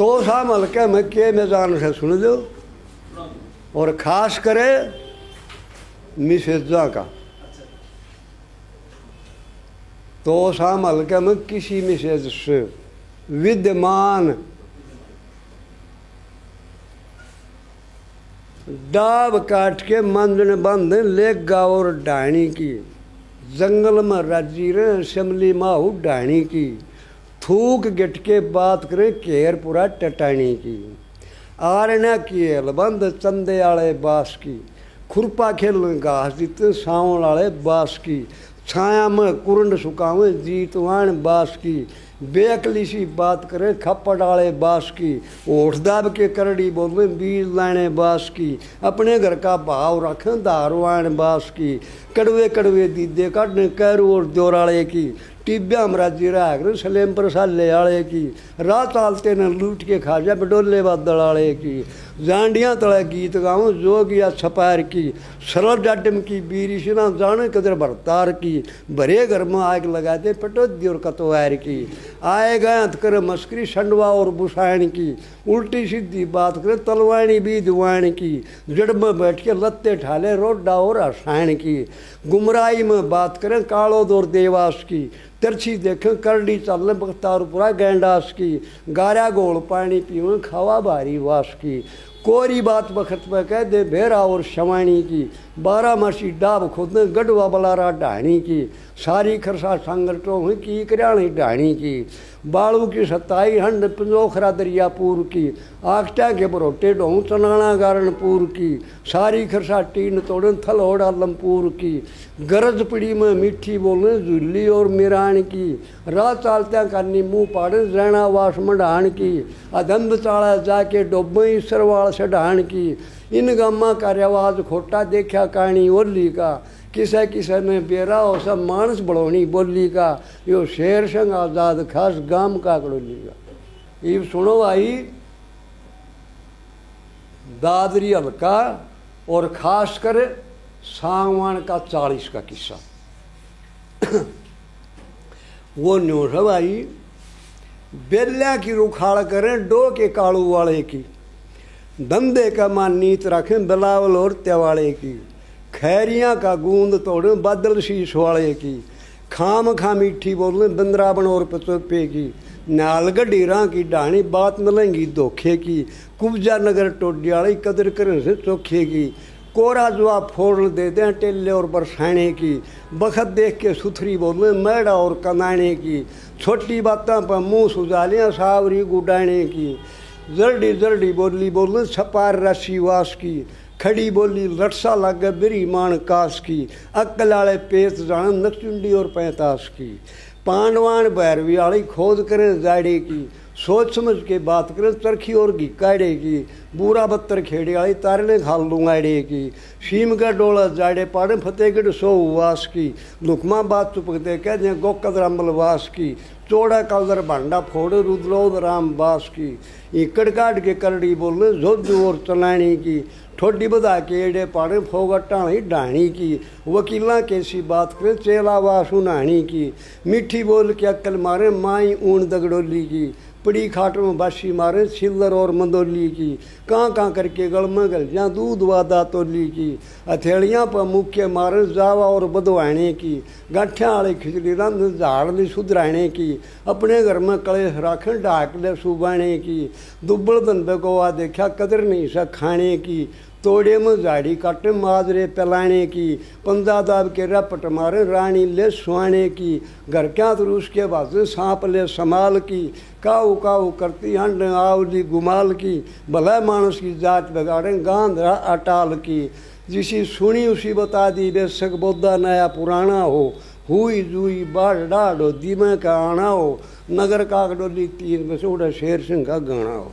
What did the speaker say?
तो शाम हल्के में के मैदान से सुन दो और खास करे मिसेजा का तो शाम हल्के में किसी मिसेज से विद्यमान डाब काट के मंजन बंद ले गाँव डाणी की जंगल में राजी रे असेंबली माहू डाणी की थूक गिट के बात करे केर पूरा टटाणी की आरण्या की अलबंद चंदे आले बास की खुरपा खेल घास जीते सावण आले बास की छाया में कुरंड सुखावे जीतवान बास की बेअकली सी बात करे खप्पड़ आले बास की ओठ दाब के करड़ी बोले बीज लाने बास की अपने घर का भाव रखें दारवान बास की कड़वे कड़वे दीदे काटने कैरू और जोराले की टिब्या मराजी रागर सलेम पर साले आले की राह चालते न लूट के खा जा बडोले बादल आले की जांडियाँ तले गीत गाऊँ जोगिया छपार की सरल डाटम की बीरी सिना जाने कदर भरतार की भरे घर में आग लगाते पटोदी और कतवार की आए गए कर मस्करी संडवा और बुसायन की उल्टी सीधी बात करे तलवाणी भी दुआन की जड़ में बैठ के लत्ते ठाले रोडा और हसायन की गुमराही में बात करें कालो दौर देवास की तिरछी देखें करड़ी चलने बख्तारपुरा गैंडास की गारा गोल पानी पीवें खावा भारी वास की कोरी बात बखत में कह दे भेरा और शवाणी की बारामासी डाब खुद गढ़वा बलारा ढाणी की सारी खरसा संगठों की करियाणी ढाणी की बालू की सताई हंड पंजोखरा दरियापुर की आखटा के बरोटे ढों चनाना गारणपुर की सारी खरसा टीन तोड़न थलोड़ा लमपुर की गरज पिड़ी में मीठी बोलने झुल्ली और मिरान की राह चालत्या करनी मुँह पाड़े जैना वास मढ़ान की अधंध चाड़ा जाके डोबई सरवाल से ढाण की इन गामा का रिवाज खोटा देखा कहानी ओली का किसे किसे ने बेरा हो सब मानस बढ़ोनी बोली का यो शेर संग आज़ाद खास गाम का कड़ोली का ये सुनो भाई दादरी हल्का और खास कर सागवान का 40 का किस्सा वो न्यूज है भाई बेल्या की रुखाड़ करें डो के कालू वाले की धंधे का मान नीत रखें बिलावल और त्यवाड़े की खैरियाँ का गूंद तोड़े बादल शीश वाले की खाम खा मीठी बोले बंदरावन और पचोपे की नालगढ़ीरा की डाणी बात मिलेंगी धोखे की कुब्जा नगर टोडियाली कदर करें से चोखे की कोरा जुआ फोड़ दे दें टेले और बरसाने की बखत देख के सुथरी बोले मैड़ा और कनाने की छोटी बातों पर मुँह सुजालियाँ सावरी गुडाने की जल्दी जल्दी बोली बोले छपार राशि वास की खड़ी बोली लटसा लागे बिरी मान कास की अक्ल आले पेत जान नकचुंडी और 45 की पांडवान भैरवी आली खोज करें जाड़े की सोच समझ के बात करें चरखी और घी काड़े की बूरा बत्तर खेड़े आई तारने खाल लूंगाड़े की सीम का डोला जाड़े पाड़े फतेहगढ़ सो वास की लुकमा बात चुपकते कह दें गोकद रामल वास की चौड़ा कलदर भांडा फोड़े रुद्रोद राम बास की इकड़ काट के करड़ी बोले जोजू और चलानी की ठोडी बधा के एड़े पाड़े फोगट्टा ही ढाणी की वकीला कैसी बात करें चेला वासु नाणी की मीठी बोल के अक्ल मारे माई ऊन दगड़ोली की पड़ी खाट में बासी मारे छिल्लर और मंदोली की कहाँ करके गल में गल जहाँ दूध वादा तोली की हथेलियाँ पर मुख्य मारे जावा और बदवाने की गाठियाँ वाली खिचड़ी रंध झाड़ ली सुधराने की अपने घर में कलेश राखें ढाक ले सुबाने की दुब्बड़ दन बेगोवा देखा कदर नहीं सा खाने की तोड़े में झाड़ी काटे माजरे पिलाने की पंजा दाब के रपट मारे रानी ले सुहाने की घर क्या तो उसके बाद सांप ले संभाल की काऊ काऊ करती हंड आवली गुमाल की भला मानस की जात बिगाड़े गांध अटाल की जिसी सुनी उसी बता दी बेशक बोधा नया पुराना हो हुई जुई बाढ़ डाढ़ हो दीमे का आना हो नगर कागडोली 3 बजे उड़ा शेर सिंह का गाना हो।